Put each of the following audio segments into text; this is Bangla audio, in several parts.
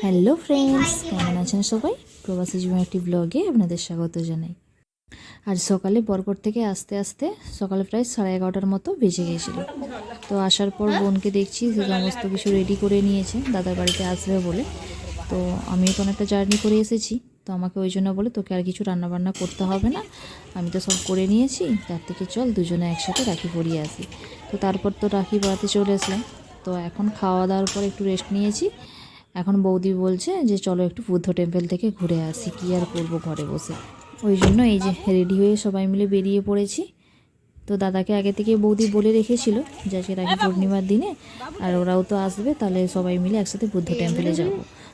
হ্যালো ফ্রেন্ডস, কেমন আছেন সবাই? প্রবাসী জীবন একটি ব্লগে আপনাদের স্বাগত জানাই। আজ সকালে বরকট থেকে আসতে আসতে সকালে প্রায় 11:30টার মতো বেজে গিয়েছিল। তো আসার পর বোনকে দেখছি সে সমস্ত কিছু রেডি করে নিয়েছে দাদার বাড়িতে আসবে বলে। তো আমিও তো অনেকটা জার্নি করে এসেছি, তো আমাকে ওই জন্য বলে তোকে আর কিছু রান্নাবান্না করতে হবে না, আমি তো সব করে নিয়েছি, তার থেকে চল দুজনে একসাথে রাখি পরিয়ে আসি। তো তারপর তো রাখি পরাতে চলে আসলাম। তো এখন খাওয়া দাওয়ার পর একটু রেস্ট নিয়েছি। এখন বৌদি বলছে যে চলো একটু বুদ্ধ টেম্পল থেকে ঘুরে আসি, কী আর করবো ঘরে বসে। ওই জন্য এই যে রেডি হয়ে সবাই মিলে বেরিয়ে পড়েছি। তো দাদাকে আগে থেকে বৌদি বলে রেখেছিল যে আজকে রাখি পূর্ণিমার দিনে আর ওরাও তো আসবে, তাহলে সবাই মিলে একসাথে বুদ্ধ টেম্পলে যাব।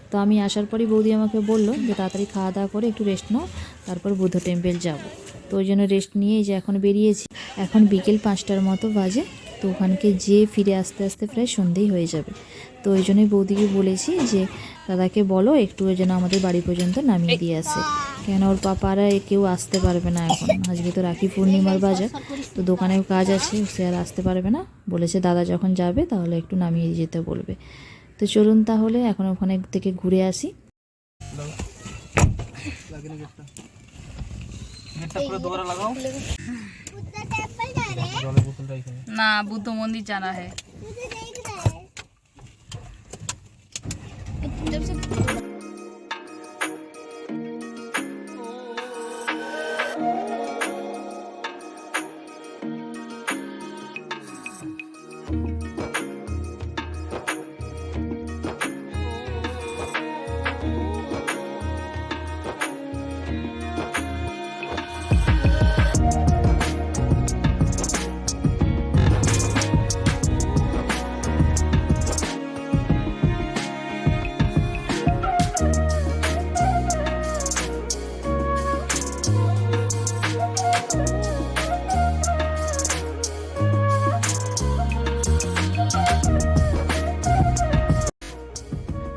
তো আমি আসার পরই বৌদি আমাকে বললো যে তাড়াতাড়ি খাওয়া দাওয়া করে একটু রেস্ট নাও, তারপর বুদ্ধ টেম্পল যাব। তো ওই জন্য রেস্ট নিয়ে যে এখন বেরিয়েছি। এখন বিকেল 5টার মতো বাজে। তো ওখানকে যেয়ে ফিরে আসতে আসতে প্রায় সন্ধেই হয়ে যাবে। তো ওই জন্যই বৌদিকে বলেছি যে দাদাকে বলো একটু যেন আমাদের বাড়ি পর্যন্ত নামিয়ে দিয়ে আসে, কেন ওর পাপারা কেউ আসতে পারবে না এখন, আজকে তো রাখি পূর্ণিমার বাজার, তো দোকানেও কাজ আছে, সে আর আসতে পারবে না। বলেছে দাদা যখন যাবে তাহলে একটু নামিয়ে যেতে বলবে। তো চলুন তাহলে এখন ওখানে থেকে ঘুরে আসি। না, বুদ্ধ মন্দির জানা है।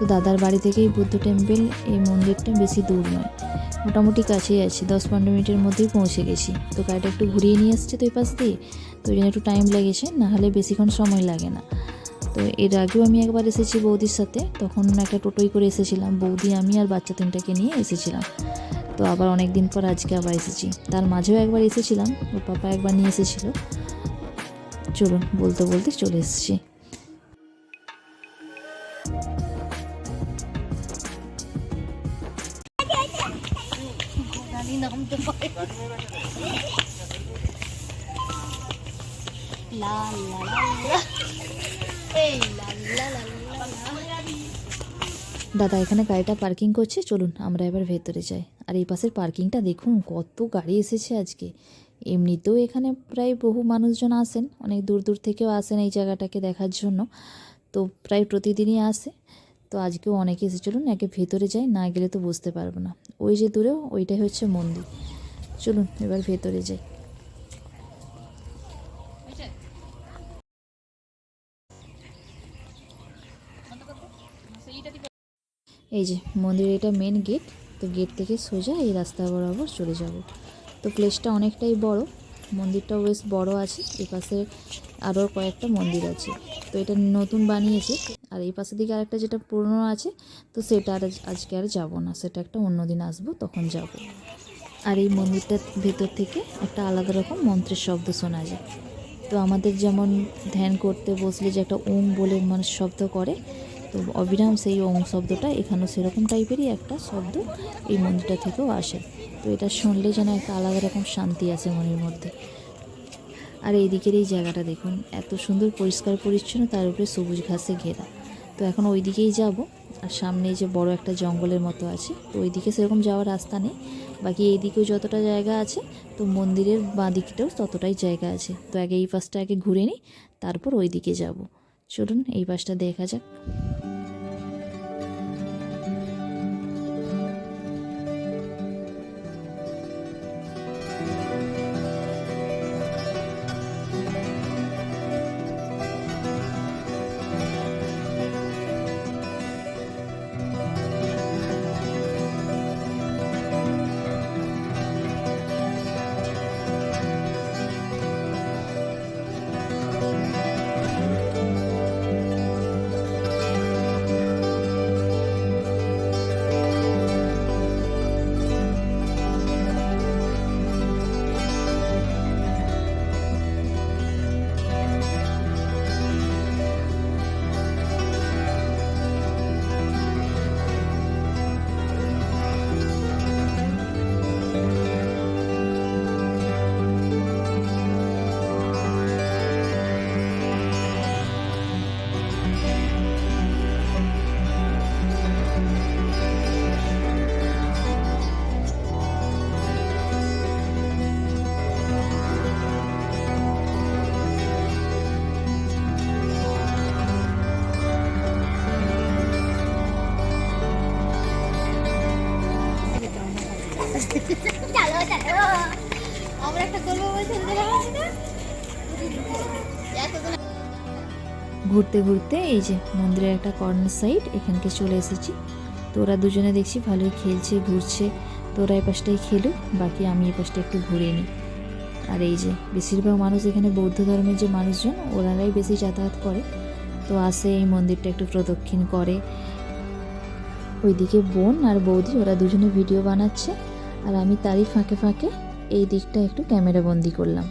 তো দাদার বাড়ি থেকেই বুদ্ধ টেম্পল এই মন্দিরটা বেশি দূর নয়, মোটামুটি কাছেই আছে, 10-15 মিনিটের মধ্যেই পৌঁছে গেছি। তো গাড়িটা একটু ঘুরিয়ে নিয়ে আসছে তো এই পাশ দিয়ে, তো ওই জন্য একটু টাইম লেগেছে, নাহলে বেশিক্ষণ সময় লাগে না। তো এর আগেও আমি একবার এসেছি বৌদির সাথে, তখন একটা টোটোই করে এসেছিলাম, বৌদি আমি আর বাচ্চা 3টাকে নিয়ে এসেছিলাম। তো আবার অনেক দিন পর আজকে আবার এসেছি, তার মাঝেও একবার এসেছিলাম, ওর পাপা একবার নিয়ে এসেছিলো। চলুন বলতে বলতে চলে এসেছি। দাদা এখানে গাড়িটা পার্কিং করছে, চলুন আমরা এবার ভেতরে যাই। আর এই পাশের পার্কিংটা দেখুন, কত গাড়ি এসেছে আজকে। এমনিতেও এখানে প্রায় বহু মানুষজন আসেন, অনেক দূর দূর থেকেও আসেন এই জায়গাটাকে দেখার জন্য, তো প্রায় প্রতিদিনই আসে। তো আজকেও অনেকে এসে, চলুন একে ভেতরে যাই, না গেলে তো বুঝতে পারবো না। ওই যে দূরেও ওইটাই হচ্ছে মন্দির, চলুন এবার ভেতরে যাই। এই যে মন্দিরের এটা মেন গেট, তো গেট থেকে সোজা এই রাস্তা বরাবর চলে যাব। তো প্লেসটা অনেকটাই বড়, মন্দিরটাও বেশ বড় আছে, এই পাশে আরও কয়েকটা মন্দির আছে। তো এটা নতুন বানিয়েছে, আর এই পাশের দিকে আরেকটা যেটা পুরনো আছে, তো সেটা আর আজকে আর যাব না, সেটা একটা অন্য দিন আসবো তখন যাব। আর এই মন্দিরটার ভেতর থেকে একটা আলাদা রকম মন্ত্রের শব্দ শোনা যায়। তো আমাদের যেমন ধ্যান করতে বসলে যে একটা ওম বলে মানুষ শব্দ করে, তো অবিরাম সেই ওম শব্দটা এখানেও সেরকম টাইপেরই একটা শব্দ এই মন্দিরটা থেকেও আসে। তো এটা শুনলে যেন একটা আলাদা রকম শান্তি আছে মনের মধ্যে। আর এই দিকের এই জায়গাটা দেখুন, এত সুন্দর পরিষ্কার পরিচ্ছন্ন, তার উপরে সবুজ ঘাসে ঘেরা। তো এখন ওই দিকেই যাব। আর সামনে যে বড় একটা জঙ্গলের মতো আছে, তো ওই দিকে সেরকম যাওয়ার রাস্তা নেই, বাকি এই দিকেও যতটা জায়গা আছে, তো মন্দিরের বাঁ দিকটাও ততটাই জায়গা আছে। তো আগে এই পাশটা আগে ঘুরে নিই, তারপর ওই দিকে যাব। চলুন এই পাশটা দেখা যাক। চলো চলো আমরা একটা করবো বলছি ঘুরতে ঘুরতে এই যে মন্দিরের একটা কর্নার সাইড এখানকে চলে এসেছি। তো ওরা দুজনে দেখছি ভালোই খেলছে ঘুরছে। তো ওরা এই পাশটাই খেলুক, বাকি আমি এই পাশটা একটু ঘুরে নিই। আর এই যে বেশিরভাগ মানুষ এখানে বৌদ্ধ ধর্মের যে মানুষজন ওনারাই বেশি যাতায়াত করে। তো আসে এই মন্দিরটা একটু প্রদক্ষিণ করে। ওইদিকে বোন আর বৌদি ওরা দুজনে ভিডিও বানাচ্ছে, আর আমি তারই ফাঁকে ফাঁকে এই দিকটা একটু ক্যামেরা বন্দি করলাম।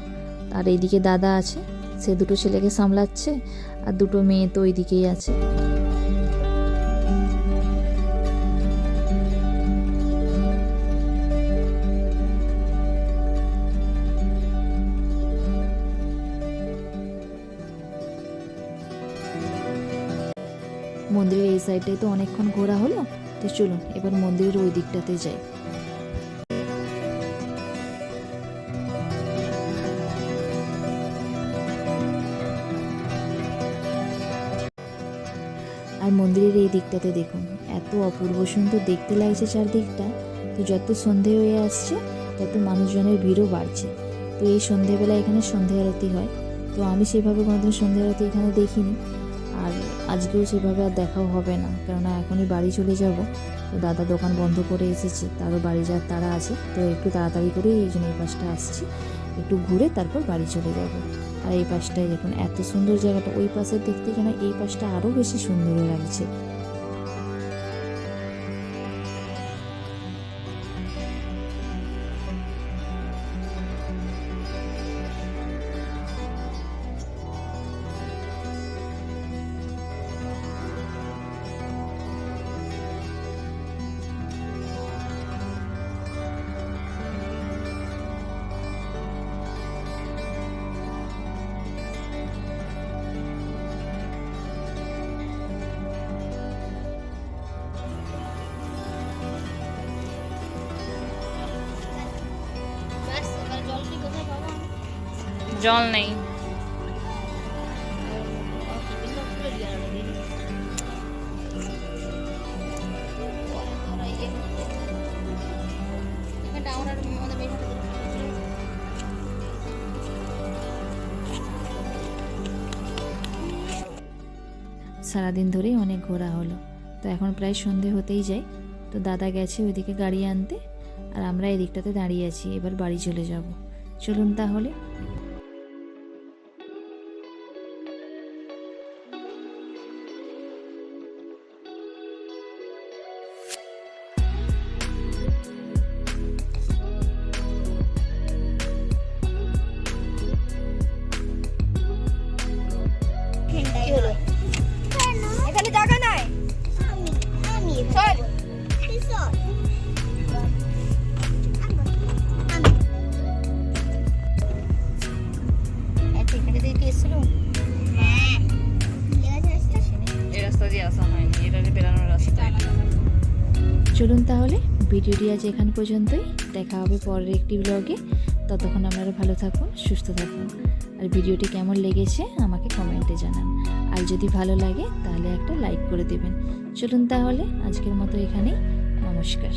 আর এইদিকে দাদা আছে, সে দুটো ছেলেকে সামলাচ্ছে, আর দুটো মেয়ে তো ওইদিকেই আছে। মন্দিরের এই সাইডটাই তো অনেকক্ষণ ঘোরা হলো। তো চলুন এবার মন্দিরের ওই দিকটাতে যাই। আর মন্দিরের এই দিকটাতে দেখুন এত অপূর্ব সুন্দর দেখতে লাগছে চারদিকটা। তো যত সন্ধে হয়ে আসছে তত মানুষজনের ভিড়ও বাড়ছে। তো এই সন্ধেবেলা এখানে সন্ধে আরতি হয়। তো আমি সেভাবে কোনোদিন সন্ধে আরতি এখানে দেখিনি, আর আজকেও সেভাবে আর দেখাও হবে না, কেননা এখনই বাড়ি চলে যাব। তো দাদা দোকান বন্ধ করে এসেছে, তারও বাড়ি যাওয়ার তাড়া আছে। তো একটু তাড়াতাড়ি করে এই জন্য এই পাশটা আসছি, একটু ঘুরে তারপর বাড়ি চলে যাব। আর এই পাশটায় দেখুন এত সুন্দর জায়গাটা, ওই পাশের দেখতে যেন এই পাশটা আরও বেশি সুন্দর লাগছে। जल नहीं। সারাদিন ধরেই অনেক ঘোরা হলো। তো এখন প্রায় সন্ধে হতেই যায়। তো দাদা গেছে ওইদিকে গাড়ি আনতে, আর আমরা এই দিকটাতে দাঁড়িয়ে আছি। এবার বাড়ি চলে যাব। চলুন তাহলে। এখানে জায়গা নাই। চল ये रास्ता দিয়ে আসা হয়নি, এটা বেরানোর রাস্তা। চলুন তাহলে ভিডিওটি আজ এখান পর্যন্তই। দেখা হবে পরের একটি ব্লগে। ততক্ষণ আপনারা ভালো থাকুন, সুস্থ থাকুন। আর ভিডিওটি কেমন লেগেছে আমাকে কমেন্টে জানান। আর যদি ভালো লাগে তাহলে একটা লাইক করে দেবেন। চলুন তাহলে আজকের মতো এখানেই। নমস্কার।